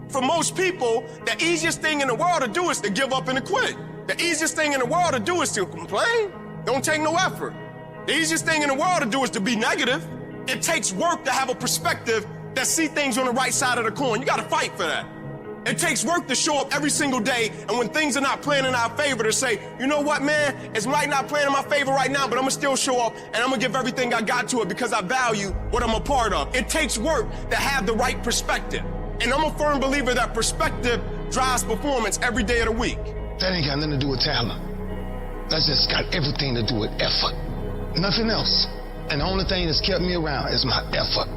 For most people, the easiest thing in the world to do is to give up and to quit. The easiest thing in the world to do is to complain. Don't take no effort. The easiest thing in the world to do is to be negative. It takes work to have a perspective that see things on the right side of the coin. You gotta fight for that. It takes work to show up every single day, and when things are not playing in our favor, to say, you know what, man, it might not play in my favor right now, but I'm gonna still show up, and I'm gonna give everything I got to it because I value what I'm a part of. It takes work to have the right perspective. And I'm a firm believer that perspective drives performance every day of the week. That ain't got nothing to do with talent. That's just got everything to do with effort. Nothing else. And the only thing that's kept me around is my effort.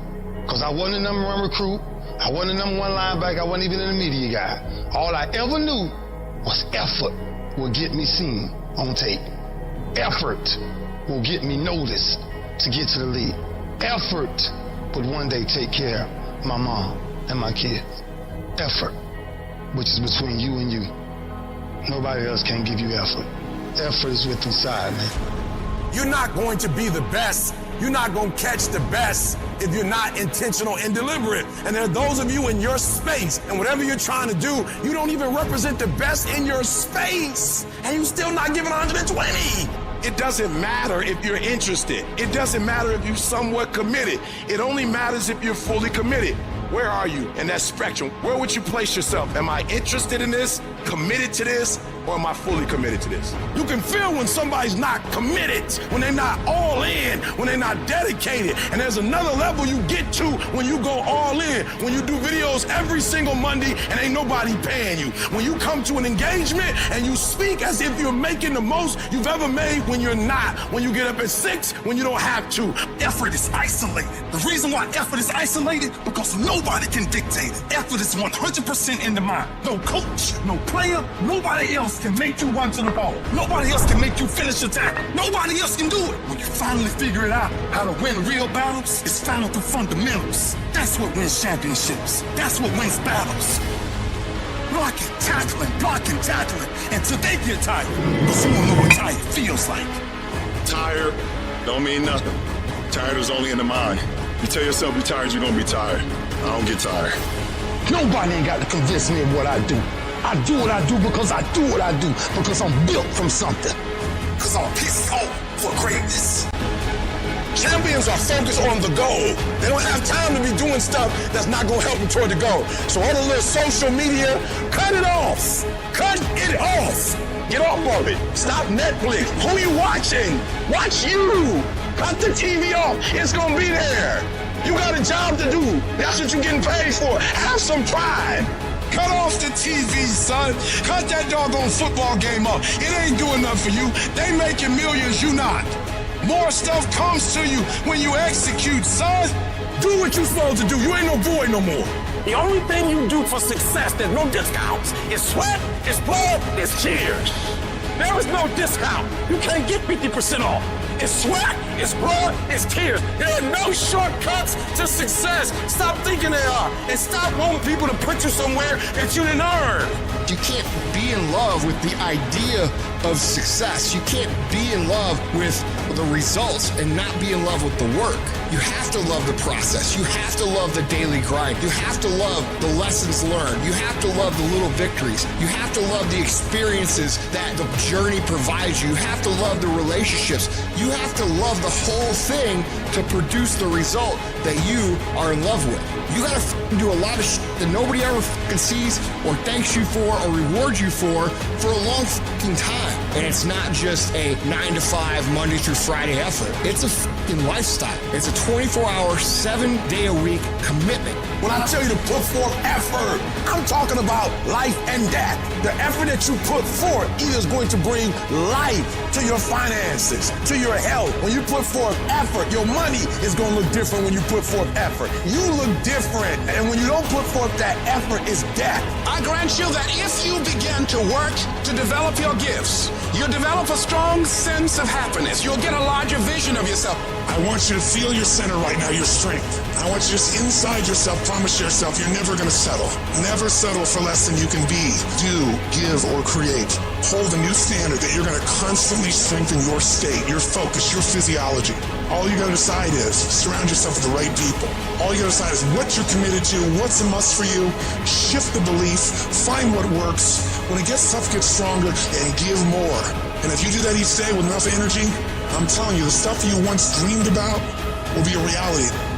Because I wasn't the number one recruit. I wasn't the number one linebacker. I wasn't even a media guy. All I ever knew was effort will get me seen on tape. Effort will get me noticed to get to the league. Effort would one day take care of my mom and my kids. Effort, which is between you and you. Nobody else can give you effort. Effort is what's inside, man. You're not going to be the best. You're not going to catch the best if you're not intentional and deliberate. And there are those of you in your space, and whatever you're trying to do, you don't even represent the best in your space, and you're still not giving 120. It doesn't matter if you're interested. It doesn't matter if you're somewhat committed. It only matters if you're fully committed. Where are you in that spectrum? Where would you place yourself? Am I interested in this, committed to this, or am I fully committed to this? You can feel when somebody's not committed, when they're not all in, when they're not dedicated. And there's another level you get to when you go all in, when you do videos every single Monday and ain't nobody paying you. When you come to an engagement and you speak as if you're making the most you've ever made when you're not. When you get up at 6, when you don't have to. Effort is isolated. The reason why effort is isolated, because nobody can dictate it. Effort is 100% in the mind. No coach, no player, nobody else can make you run to the ball. Nobody else can make you finish the tackle. Nobody else can do it. When you finally figure it out, how to win real battles, it's found through fundamentals. That's what wins championships. That's what wins battles. Blocking, tackling, until they get tired. But you don't know what tired feels like. Tired don't mean nothing. Tired is only in the mind. You tell yourself you're tired, you're gonna be tired. I don't get tired. Nobody ain't got to convince me of what I do. I do what I do because I do what I do, because I'm built from something. Because I'm pissed off for greatness. Champions are focused on the goal. They don't have time to be doing stuff that's not going to help them toward the goal. So all the little social media, cut it off. Cut it off. Get off of it. Stop Netflix. Who you watching? Watch you. Cut the TV off. It's going to be there. You got a job to do. That's what you're getting paid for. Have some pride. Cut off the TV, son. Cut that doggone football game up. It ain't doing nothing for you. They making millions, you not. More stuff comes to you when you execute, son. Do what you're supposed to do. You ain't no boy no more. The only thing you do for success, there's no discounts. It's sweat, it's blood, it's tears. There is no discount. You can't get 50% off. It's sweat, it's blood, it's tears. There are no shortcuts to success. Stop thinking there are. And stop wanting people to put you somewhere that you didn't earn. You can't be in love with the idea of success. You can't be in love with the results and not be in love with the work. You have to love the process. You have to love the daily grind. You have to love the lessons learned. You have to love the little victories. You have to love the experiences that the journey provides you. You have to love the relationships. You have to love the whole thing to produce the result that you are in love with. You gotta do a lot of shit that nobody ever sees or thanks you for or rewards you for a long time. And it's not just a 9-to-5 Monday through Friday effort. It's a lifestyle. It's a 24-hour, 7-day-a-week commitment. When I tell you to put forth effort, I'm talking about life and death. The effort that you put forth is going to bring life to your finances, to your health. When you put forth effort, your money is going to look different when you put forth effort. You look different. And when you don't put forth that effort, it's death. I grant you that if you begin to work to develop your gifts, you'll develop a strong sense of happiness. You'll get a larger vision of yourself. I want you to feel your center right now, your strength. I want you to just inside yourself, promise yourself you're never going to settle. Never settle for less than you can be, do, give, or create. Hold a new standard that you're going to constantly strengthen your state, your focus, your physiology. All you got to decide is surround yourself with the right people. All you got to decide is what you're committed to, what's a must for you. Shift the belief, find what works. When it gets tough, get stronger, and give more. And if you do that each day with enough energy, I'm telling you, the stuff you once dreamed about will be a reality.